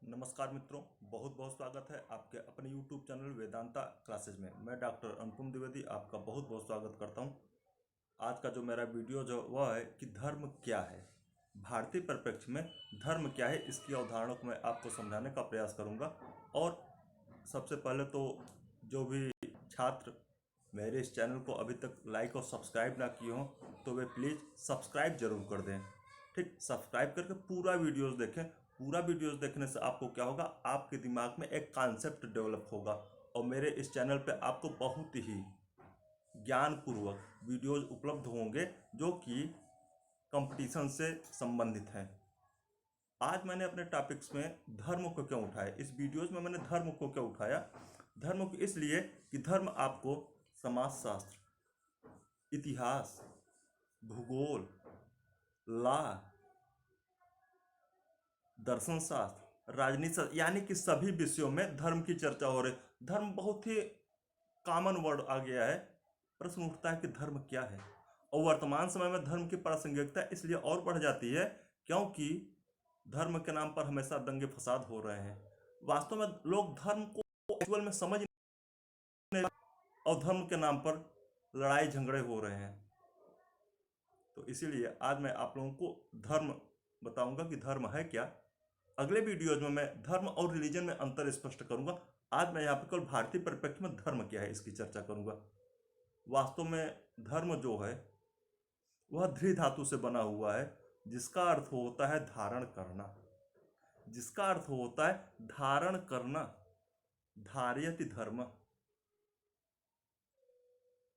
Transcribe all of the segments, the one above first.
नमस्कार मित्रों, बहुत बहुत स्वागत है आपके अपने YouTube चैनल वेदांता क्लासेज में। मैं डॉक्टर अनुपम द्विवेदी आपका बहुत बहुत स्वागत करता हूं। आज का जो मेरा वीडियो जो वह है कि धर्म क्या है, भारतीय परिप्रेक्ष्य में धर्म क्या है, इसकी अवधारणा को मैं आपको समझाने का प्रयास करूंगा। और सबसे पहले तो जो भी छात्र मेरे इस चैनल को अभी तक लाइक और सब्सक्राइब ना किए हों तो वे प्लीज़ सब्सक्राइब जरूर कर दें। ठीक, सब्सक्राइब करके पूरा वीडियोस देखें। पूरा वीडियोस देखने से आपको क्या होगा, आपके दिमाग में एक कॉन्सेप्ट डेवलप होगा और मेरे इस चैनल पे आपको बहुत ही ज्ञानपूर्वक वीडियोस उपलब्ध होंगे जो कि कंपटीशन से संबंधित हैं। आज मैंने अपने टॉपिक्स में धर्म को क्यों उठाया, इस वीडियोस में मैंने धर्म को क्यों उठाया, धर्म को इसलिए कि धर्म आपको समाजशास्त्र, इतिहास, भूगोल, लॉ, दर्शन शास्त्र, राजनीति शास्त्र यानी कि सभी विषयों में धर्म की चर्चा हो रही। धर्म बहुत ही कॉमन वर्ड आ गया है। प्रश्न उठता है कि धर्म क्या है, और वर्तमान समय में धर्म की प्रासंगिकता इसलिए और बढ़ जाती है क्योंकि धर्म के नाम पर हमेशा दंगे फसाद हो रहे हैं। वास्तव में लोग धर्म को एक्चुअल में समझ नहीं, और धर्म के नाम पर लड़ाई झगड़े हो रहे हैं। तो इसीलिए आज मैं आप लोगों को धर्म बताऊंगा कि धर्म है क्या। अगले वीडियोज में मैं धर्म और रिलीजन में अंतर स्पष्ट करूंगा। आज मैं यहाँ पे केवल भारतीय परिप्रेक्ष्य में धर्म क्या है इसकी चर्चा करूंगा। वास्तव में धर्म जो है वह ध्री धातु से बना हुआ है, जिसका अर्थ होता है धारण करना, जिसका अर्थ होता है धारण करना, धार्यति धर्म।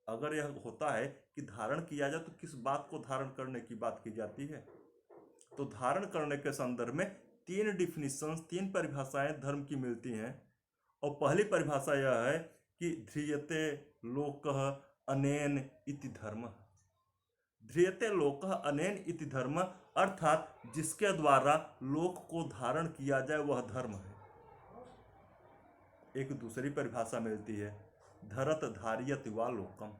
अगर यह होता है कि धारण किया जाए तो किस बात को धारण करने की बात की जाती है। तो धारण करने के संदर्भ में तीन डिफिनीशंस, तीन परिभाषाएं धर्म की मिलती हैं। और पहली परिभाषा यह है कि ध्रियते लोकः अनेन इति धर्म। ध्रियते लोकः अनेन इति धर्म अर्थात जिसके द्वारा लोक को धारण किया जाए वह धर्म है। एक दूसरी परिभाषा मिलती है धरत धार्यत वा लोकम।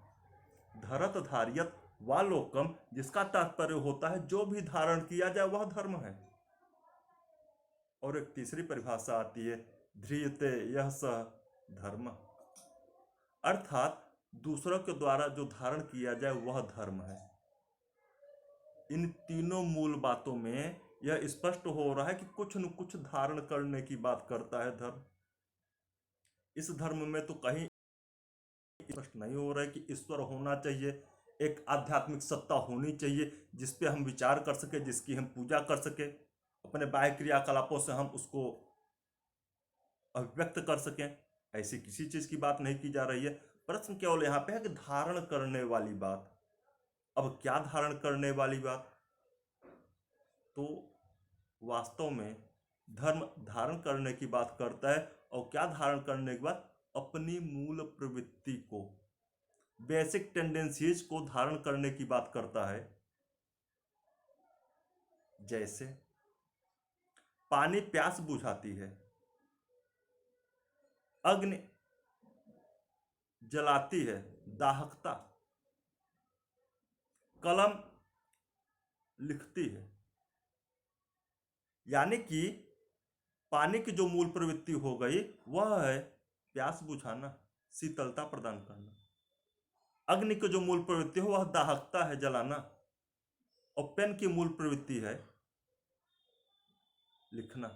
धरत धार्यत वा लोकम, जिसका तात्पर्य होता है जो भी धारण किया जाए वह धर्म है। और एक तीसरी परिभाषा आती है ध्रियते यह सह धर्म, अर्थात दूसरों के द्वारा जो धारण किया जाए वह धर्म है। इन तीनों मूल बातों में यह स्पष्ट हो रहा है कि कुछ न कुछ धारण करने की बात करता है धर्म। इस धर्म में तो कहीं स्पष्ट नहीं हो रहा है कि ईश्वर होना चाहिए, एक आध्यात्मिक सत्ता होनी चाहिए जिस पे हम विचार कर सके, जिसकी हम पूजा कर सके, अपने बाह्य क्रियाकलापों से हम उसको अभिव्यक्त कर सकें। ऐसी किसी चीज की बात नहीं की जा रही है। प्रश्न केवल यहाँ पे है कि धारण करने वाली बात। अब क्या धारण करने वाली बात? तो वास्तव में धर्म धारण करने की बात करता है, और क्या धारण करने के बाद अपनी मूल प्रवृत्ति को, बेसिक टेंडेंसीज को धारण करने की बात करता है। जैसे पानी प्यास बुझाती है, अग्नि जलाती है दाहकता, कलम लिखती है। यानी कि पानी की जो मूल प्रवृत्ति हो गई वह है प्यास बुझाना, शीतलता प्रदान करना। अग्नि की जो मूल प्रवृत्ति है वह दाहकता है, जलाना। और पेन की मूल प्रवृत्ति है लिखना।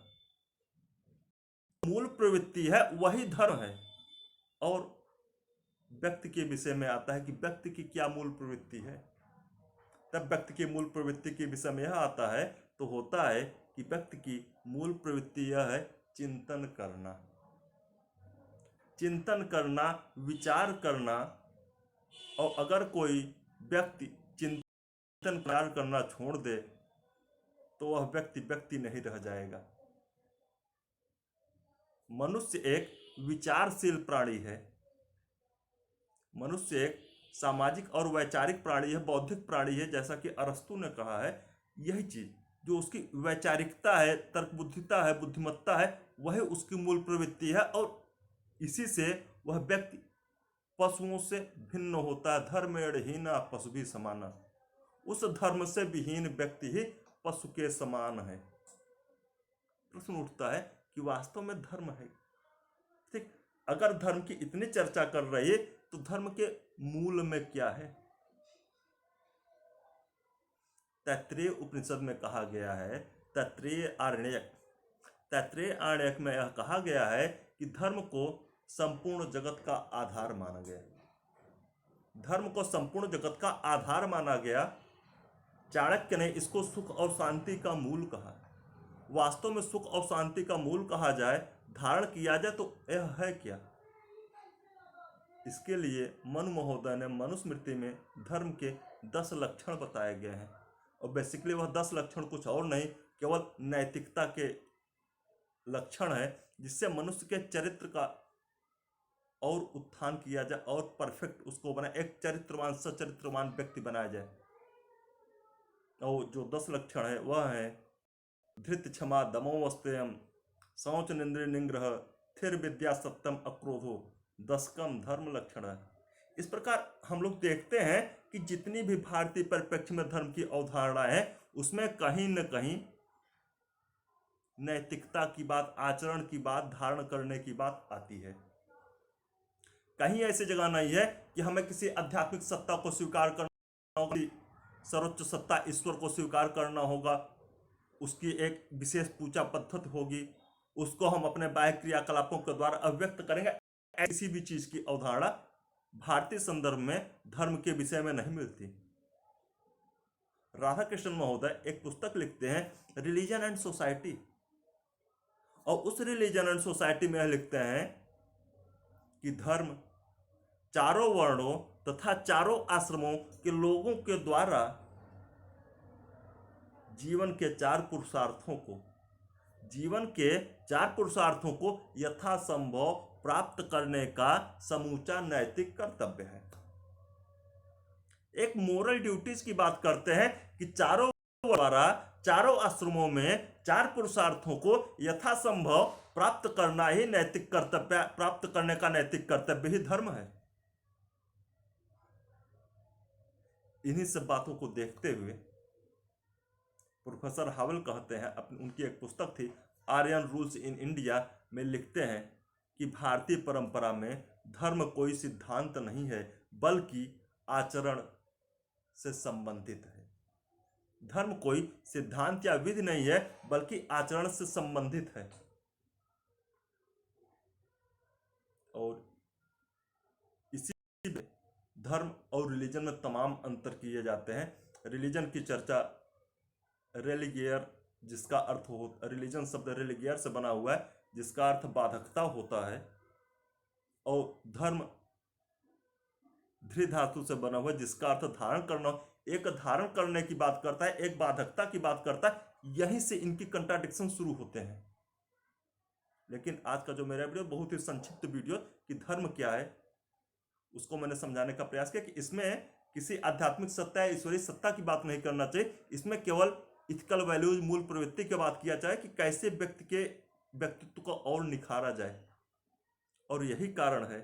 मूल प्रवृत्ति है वही धर्म है। और व्यक्ति के विषय में आता है कि व्यक्ति की क्या मूल प्रवृत्ति है। तब व्यक्ति की मूल प्रवृत्ति के विषय में यह आता है तो होता है कि व्यक्ति की मूल प्रवृत्ति यह है चिंतन करना, चिंतन करना, विचार करना। और अगर कोई व्यक्ति चिंतन विचार करना छोड़ दे तो वह व्यक्ति व्यक्ति नहीं रह जाएगा। मनुष्य एक विचारशील प्राणी है। मनुष्य एक सामाजिक और वैचारिक प्राणी है, बौद्धिक प्राणी है। जैसा कि अरस्तु ने कहा है, यही चीज जो उसकी वैचारिकता है, तर्कबुद्धिता है, बुद्धिमत्ता है, वह उसकी मूल प्रवृत्ति है। और इसी से वह व्यक्ति पशुओं से भिन्न होता है। धर्मेण हीना पशु भी समाना। उस धर्म से विहीन व्यक्ति ही पशु के समान है। प्रश्न उठता है कि वास्तव में धर्म है। ठीक, अगर धर्म की इतनी चर्चा कर रही है तो धर्म के मूल में क्या है? तैत्तिरीय उपनिषद में कहा गया है, तैत्तिरीय आरण्यक में यह कहा गया है कि धर्म को संपूर्ण जगत का आधार माना गया। धर्म को संपूर्ण जगत का आधार माना गया। चाणक्य ने इसको सुख और शांति का मूल कहा। वास्तव में सुख और शांति का मूल कहा जाए, धारण किया जाए तो यह है क्या? इसके लिए मनु महोदय ने मनुस्मृति में धर्म के 10 लक्षण बताए गए हैं। और बेसिकली वह 10 लक्षण कुछ और नहीं, केवल नैतिकता के लक्षण है, जिससे मनुष्य के चरित्र का और उत्थान किया जाए और परफेक्ट उसको बनाए, एक चरित्रवान सचरित्रवान व्यक्ति बनाया जाए। और जो 10 लक्षण है वह है धृत क्षमा दमो वस्तेयम शौच निंद्रिय निग्रह थिर विद्या सत्यम अक्रोधो 10कम धर्म लक्षण है। इस प्रकार हम लोग देखते हैं कि जितनी भी भारतीय परिप्रेक्ष्य में धर्म की अवधारणा है उसमें कहीं न कहीं नैतिकता की बात, आचरण की बात, धारण करने की बात आती है। कहीं ऐसी जगह नहीं है कि हमें किसी आध्यात्मिक सत्ता को स्वीकार करना होगा, सर्वोच्च सत्ता ईश्वर को स्वीकार करना होगा, उसकी एक विशेष पूजा पद्धति होगी, उसको हम अपने बाह्य क्रियाकलापों के द्वारा अभिव्यक्त करेंगे। ऐसी भी चीज की अवधारणा भारतीय संदर्भ में धर्म के विषय में नहीं मिलती। राधा कृष्ण महोदय एक पुस्तक लिखते हैं रिलीजन एंड सोसाइटी, और उस रिलीजन एंड सोसाइटी में लिखते हैं कि धर्म चारों वर्णों तथा चारों आश्रमों के लोगों के द्वारा जीवन के 4 पुरुषार्थों को यथासंभव प्राप्त करने का समूचा नैतिक कर्तव्य है। एक मोरल ड्यूटीज की बात करते हैं कि चारों आश्रमों में 4 पुरुषार्थों को यथासंभव प्राप्त करना ही नैतिक कर्तव्य, प्राप्त करने का नैतिक कर्तव्य ही धर्म है। इन्हीं सब बातों को देखते हुए प्रोफेसर हावल कहते हैं, उनकी एक पुस्तक थी आर्यन रूल्स इन इंडिया में लिखते हैं कि भारतीय परंपरा में धर्म कोई सिद्धांत नहीं है बल्कि आचरण से संबंधित है। धर्म कोई सिद्धांत या विधि नहीं है बल्कि आचरण से संबंधित है। और इसी में धर्म और रिलीजन में तमाम अंतर किए जाते हैं। रिलीजन की चर्चा रेलिगियर, जिसका अर्थ हो, रिलीजन शब्द रेलिगियर से बना हुआ है जिसका अर्थ बाधकता होता है, और धर्म धृ धातु से बना हुआ है जिसका अर्थ धारण करना। एक धारण करने की बात करता है, एक बाधकता की बात करता है। यहीं से इनकी कंट्राडिक्शन शुरू होते हैं। लेकिन आज का जो मेरा वीडियो बहुत ही संक्षिप्त वीडियो कि धर्म क्या है उसको मैंने समझाने का प्रयास किया कि इसमें किसी आध्यात्मिक सत्ता या ईश्वरीय सत्ता की बात नहीं करना चाहिए। इसमें केवल इथिकल वैल्यूज, मूल प्रवृत्ति की बात किया जाए कि कैसे व्यक्ति के व्यक्तित्व को और निखारा जाए। और यही कारण है,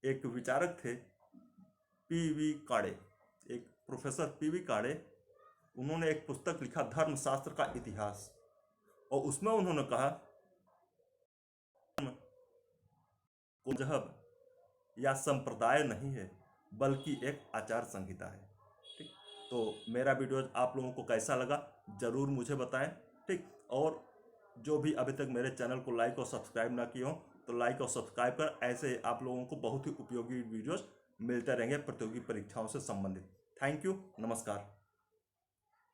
एक विचारक थे पीवी काड़े, एक प्रोफेसर पीवी काड़े, उन्होंने एक पुस्तक लिखा धर्मशास्त्र का इतिहास, और उसमें उन्होंने कहा मजहब या संप्रदाय नहीं है बल्कि एक आचार संहिता है। ठीक, तो मेरा वीडियो आप लोगों को कैसा लगा जरूर मुझे बताएं। ठीक, और जो भी अभी तक मेरे चैनल को लाइक और सब्सक्राइब ना किए हो तो लाइक और सब्सक्राइब कर, ऐसे आप लोगों को बहुत ही उपयोगी वीडियोस मिलते रहेंगे प्रतियोगी परीक्षाओं से संबंधित। थैंक यू, नमस्कार।